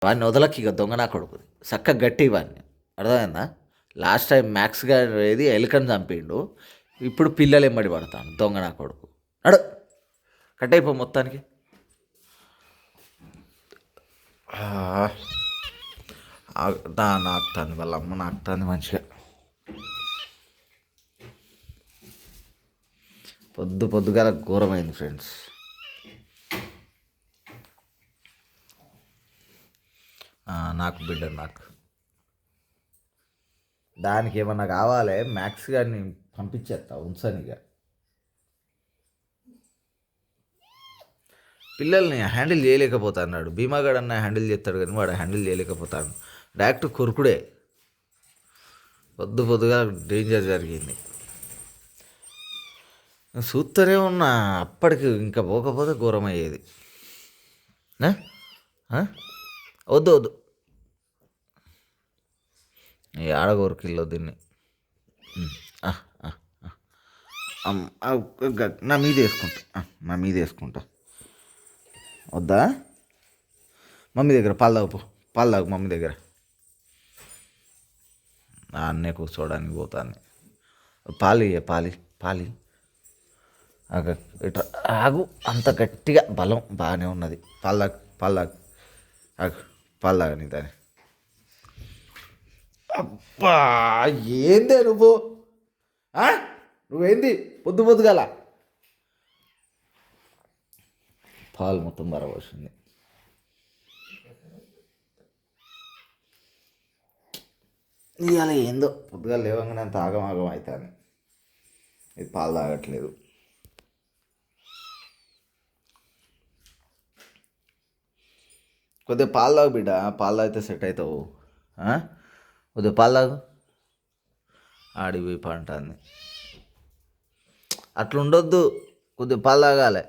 వాడిని వదలకి ఇక దొంగ నా కొడుకుది చక్కగా గట్టి వాడిని అర్థమైందా. లాస్ట్ టైం మ్యాక్స్ గారు ఏది ఎలుకని చంపిండు, ఇప్పుడు పిల్లలు ఎమ్మడి పడతాను దొంగ నా కొడుకు. అడు కట్ అయిపో మొత్తానికి. నాకుతుంది వాళ్ళ అమ్మ నాకుతుంది మంచిగా. పొద్దుగాల ఘోరమైంది ఫ్రెండ్స్. నాకు బిడ్డ నాకు దానికి ఏమన్నా కావాలి మ్యాక్స్ గారిని పంపించేస్తా ఉంచనిగా. పిల్లల్ని హ్యాండిల్ చేయలేకపోతాడు. భీమాగాడు అన్న హ్యాండిల్ చేస్తాడు కానీ వాడు హ్యాండిల్ చేయలేకపోతాడు. డైరెక్ట్ కొరుకుడే. పొద్దుగా డేంజర్ జరిగింది. చూస్తూనే ఉన్నా, అప్పటికి ఇంకా పోకపోతే ఘోరం అయ్యేది. వద్దు ఆడగోరకిల్లో దీన్ని నా మీద వేసుకుంటా వద్దా. మమ్మీ దగ్గర పాలు తాగు మమ్మీ దగ్గర. అన్నే కూర్చోడానికి పోతాను. పాలి ఇట్లా ఆగు. అంత గట్టిగా బలం బాగానే ఉన్నది. పాలు తాగని దాన్ని. అబ్బా ఏందే నువ్వేంది పొద్దుగాల పాలు మొత్తం బరవచ్చింది. ఇవాళ ఏందో పొద్దుగా లేవగానే అంత ఆగం అవుతాను. ఇది పాలు తాగట్లేదు. కొద్దిగా పాలు తాగు బిడ్డ, పాలు తాగితే సెట్ అవుతావు. కొద్దిగా పాలు తాగు. ఆడిపోయి పంటుంది అట్లా ఉండొద్దు. కొద్దిగా పాలు తాగాలి.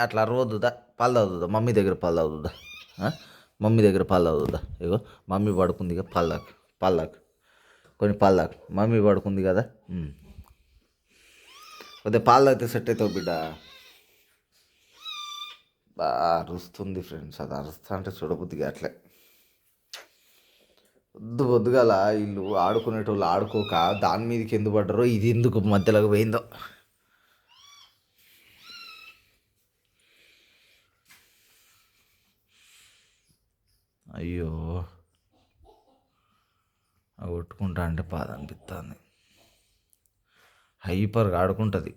అట్లా అరవద్దుదా. పాలు తాగుతుందా మమ్మీ దగ్గర పాలు తాగుతుందా. మమ్మీ దగ్గర పాలు తాగుతుందా. ఇగో మమ్మీ పడుకుంది ఇక పాలు తాగు కొన్ని పాలు తాగు. మమ్మీ పడుకుంది కదా, కొద్దిగా పాలు తాగితే సెట్ అవుతావు బిడ్డ. బాగా అరుస్తుంది ఫ్రెండ్స్. అది అరుస్తా అంటే చూడబుద్దిగా అట్లే. పొద్దుగాల వీళ్ళు ఆడుకునేటోళ్ళు ఆడుకోక దాని మీదకి ఎందుకు పడ్డారో, ఇది ఎందుకు మధ్యలోకి పోయిందో. అయ్యో కొట్టుకుంటా అంటే బాధ అనిపిస్తుంది. హైపర్గా ఆడుకుంటుంది.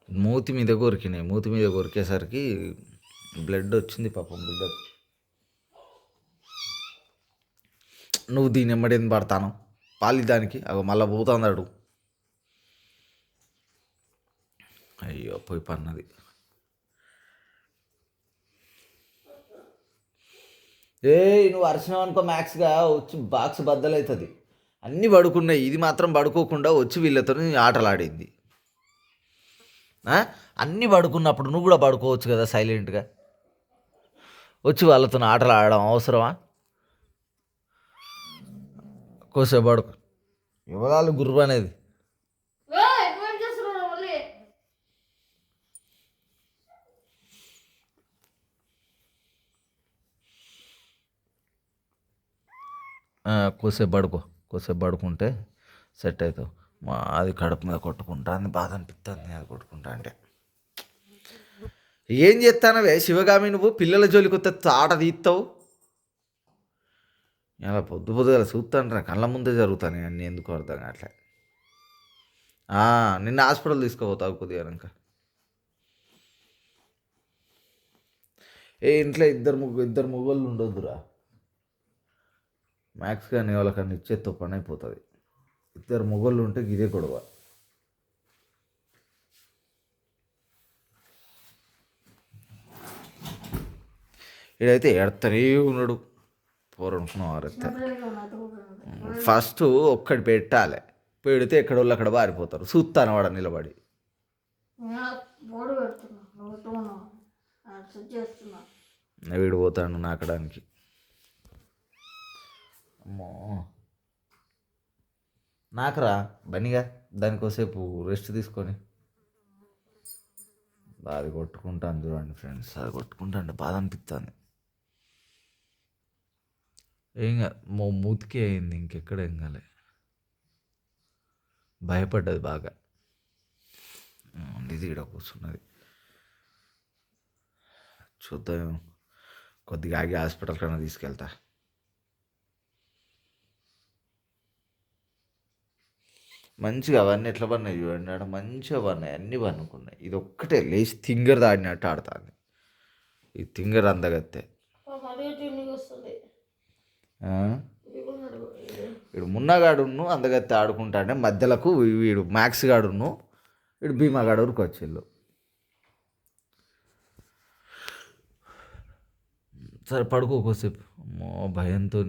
మూతి మీద కొరికేసరికి బ్లడ్ వచ్చింది పాపం బిడ్డకు. నువ్వు దీని ఎమ్మడేంది పడతాను పాలి దానికి. అగో మళ్ళీ పోతున్నాడు. అయ్యో పోయి పన్నది. నువ్వు అరిచినావు అనుకో మ్యాక్స్గా వచ్చి బాక్స్ బద్దలవుతుంది. అన్నీ పడుకున్నాయి, ఇది మాత్రం పడుకోకుండా వచ్చి వీళ్ళతో ఆటలాడింది. అన్నీ పడుకున్నప్పుడు నువ్వు కూడా పడుకోవచ్చు కదా సైలెంట్గా. వచ్చి వాళ్ళతో ఆటలు ఆడడం అవసరమా? కోసేపు పడుకో. యువరాలు గుర్రు అనేది. కోసేపు పడుకుంటే సెట్ అవుతావు. అది కడుపు మీద కొట్టుకుంటా అని బాధ అనిపిస్తుంది. అది కొట్టుకుంటా అంటే ఏం చేస్తానవే శివగామి, నువ్వు పిల్లల జోలికి వస్తే ఆట తీస్తావు. ఇలా పొద్దుగా చూస్తాను రా, కళ్ళ ముందే జరుగుతాను అన్నీ. ఎందుకు అర్థం అట్లా. నిన్న హాస్పిటల్ తీసుకోపోతావు కొద్దిగా ఇంకా. ఇంట్లో ఇద్దరు మొగోళ్ళు ఉండొద్దురా. మ్యాక్స్ కానీ వాళ్ళకన్నా ఇచ్చేతో పని అయిపోతుంది. ఇద్దరు మొగోళ్ళు ఉంటే ఇదే గొడవ. ఇడైతే ఎడతనే ఉన్నాడు. పోరనుకున్నాం ఫస్ట్ ఒక్కటి పెట్టాలి. పెడితే ఎక్కడోళ్ళు అక్కడ పారిపోతారు. చూస్తాను వాడ నిలబడి. వీడు పోతాడు నాకడానికి. అమ్మో నాకురా బనిగా దానికోసేపు రెస్ట్ తీసుకొని అది కొట్టుకుంటాను చూడండి ఫ్రెండ్స్, అది కొట్టుకుంటాను బాధ అనిపిస్తుంది. ఏం కాదు, మూతికి అయింది, ఇంకెక్కడ ఏం కాలే. భయపడ్డది బాగా. ఇది ఇక్కడ కూర్చున్నది. చూద్దాం, కొద్దిగా ఆగి హాస్పిటల్ కన్నా తీసుకెళ్తా. మంచిగా అవన్నీ ఎట్లా పడినాయి చూడండి, ఆడ మంచిగా పడినాయి, అన్నీ పనుకున్నాయి. ఇది ఒక్కటే లేచి తింగర్ ఆడినట్టు ఆడుతుంది. ఈ తింగర్ అందగత్తే. వీడు మున్నగాడును అందగత్తే ఆడుకుంటానే మధ్యలకు వీడు మ్యాక్స్ గాడును వీడు భీమాగాడు ఊరికి వచ్చిళ్ళు. సరే పడుకోకోసేపు, అమ్మో భయంతో